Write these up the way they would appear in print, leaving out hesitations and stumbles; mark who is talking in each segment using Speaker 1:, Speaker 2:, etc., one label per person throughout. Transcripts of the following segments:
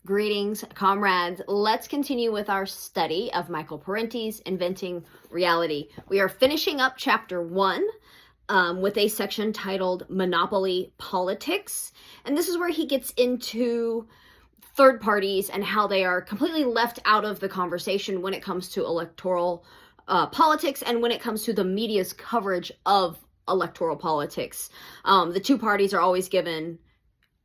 Speaker 1: Greetings, comrades. Let's continue with our study of Michael Parenti's Inventing Reality. We are finishing up chapter 1 with a section titled Monopoly Politics. And this is where he gets into third parties and how they are completely left out of the conversation when it comes to electoral politics and when it comes to the media's coverage of electoral politics. The two parties are always given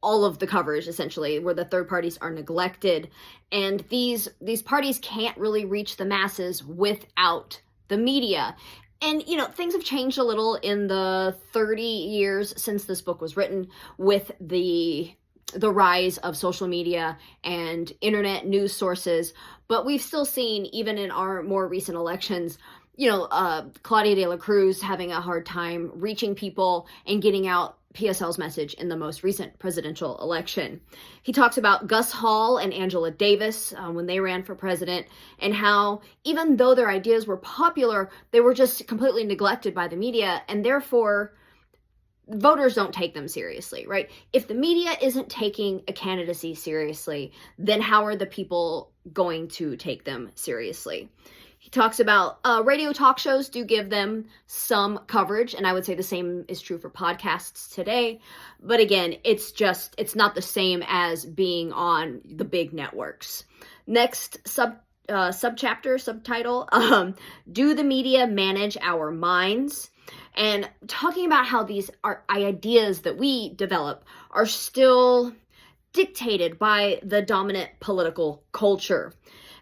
Speaker 1: all of the coverage, essentially, where the third parties are neglected. And these parties can't really reach the masses without the media. And, you know, things have changed a little in the 30 years since this book was written with the rise of social media and internet news sources. But we've still seen, even in our more recent elections, you know, Claudia de la Cruz having a hard time reaching people and getting out PSL's message in the most recent presidential election. He talks about Gus Hall and Angela Davis when they ran for president, and how even though their ideas were popular, they were just completely neglected by the media, and therefore voters don't take them seriously, right? If the media isn't taking a candidacy seriously, then how are the people going to take them seriously? He talks about radio talk shows do give them some coverage, and I would say the same is true for podcasts today. But again, it's not the same as being on the big networks. Next subtitle, do the media manage our minds? And talking about how these ideas that we develop are still dictated by the dominant political culture.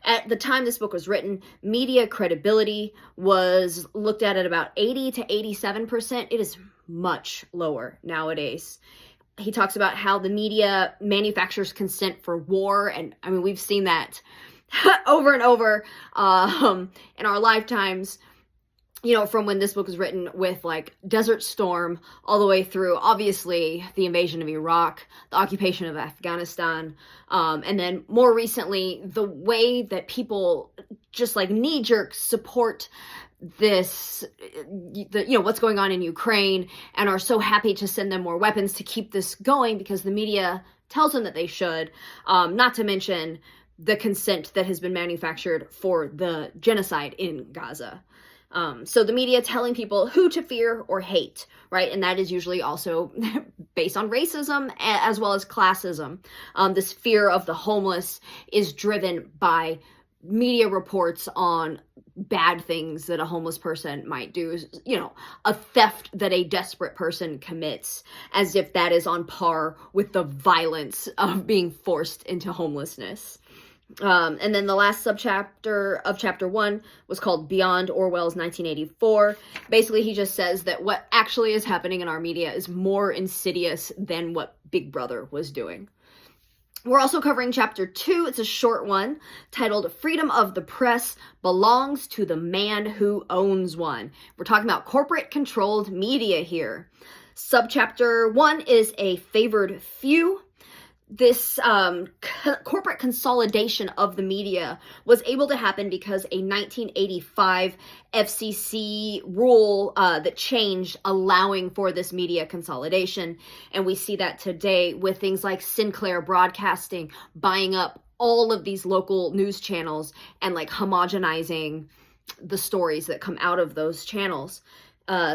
Speaker 1: At the time this book was written, media credibility was looked at about 80 to 87%. It is much lower nowadays. He talks about how the media manufactures consent for war. And I mean, we've seen that over and over in our lifetimes, you know, from when this book was written, with like Desert Storm all the way through, obviously, the invasion of Iraq, the occupation of Afghanistan, and then more recently, the way that people just like knee-jerk support this, what's going on in Ukraine, and are so happy to send them more weapons to keep this going because the media tells them that they should, not to mention the consent that has been manufactured for the genocide in Gaza. So the media telling people who to fear or hate, right? And that is usually also based on racism as well as classism. This fear of the homeless is driven by media reports on bad things that a homeless person might do, you know, a theft that a desperate person commits, as if that is on par with the violence of being forced into homelessness. And then the last subchapter of chapter 1 was called Beyond Orwell's 1984. Basically, he just says that what actually is happening in our media is more insidious than what Big Brother was doing. We're also covering chapter 2. It's a short one titled Freedom of the Press Belongs to the Man Who Owns One. We're talking about corporate controlled media here. Subchapter 1 is a favored few. This corporate consolidation of the media was able to happen because a 1985 FCC rule that changed, allowing for this media consolidation. And we see that today with things like Sinclair Broadcasting buying up all of these local news channels and like homogenizing the stories that come out of those channels.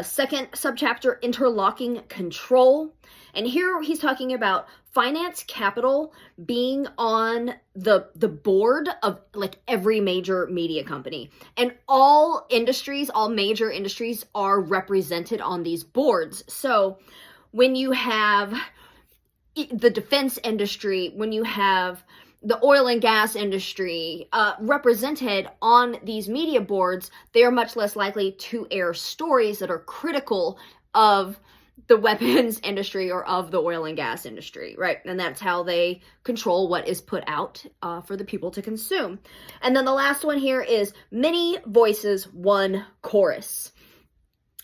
Speaker 1: Second subchapter, interlocking control. And here he's talking about finance capital being on the board of like every major media company. And all major industries are represented on these boards. So when you have the defense industry, when you have the oil and gas industry represented on these media boards, they are much less likely to air stories that are critical of the weapons industry or of the oil and gas industry, right? And that's how they control what is put out for the people to consume. And then the last one here is many voices, one chorus.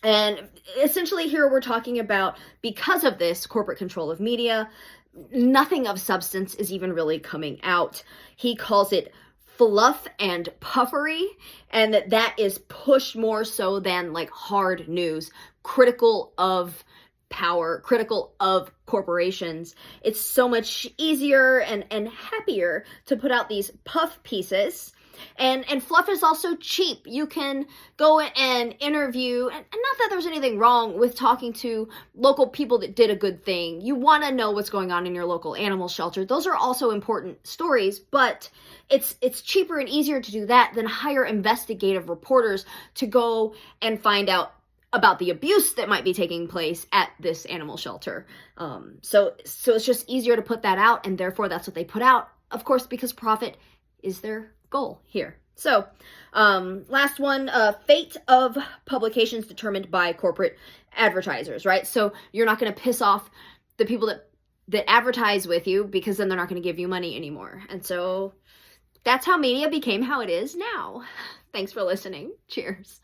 Speaker 1: And essentially here we're talking about, because of this corporate control of media, nothing of substance is even really coming out. He calls it fluff and puffery, and that is pushed more so than like hard news, critical of power, critical of corporations, it's so much easier and happier to put out these puff pieces. And fluff is also cheap. You can go and interview, and not that there's anything wrong with talking to local people that did a good thing. You want to know what's going on in your local animal shelter. Those are also important stories, but it's cheaper and easier to do that than hire investigative reporters to go and find out about the abuse that might be taking place at this animal shelter. So it's just easier to put that out, and therefore that's what they put out, of course, because profit is their goal here. So last one, fate of publications determined by corporate advertisers, right? So you're not going to piss off the people that advertise with you, because then they're not going to give you money anymore. And so that's how media became how it is now. Thanks for listening. Cheers.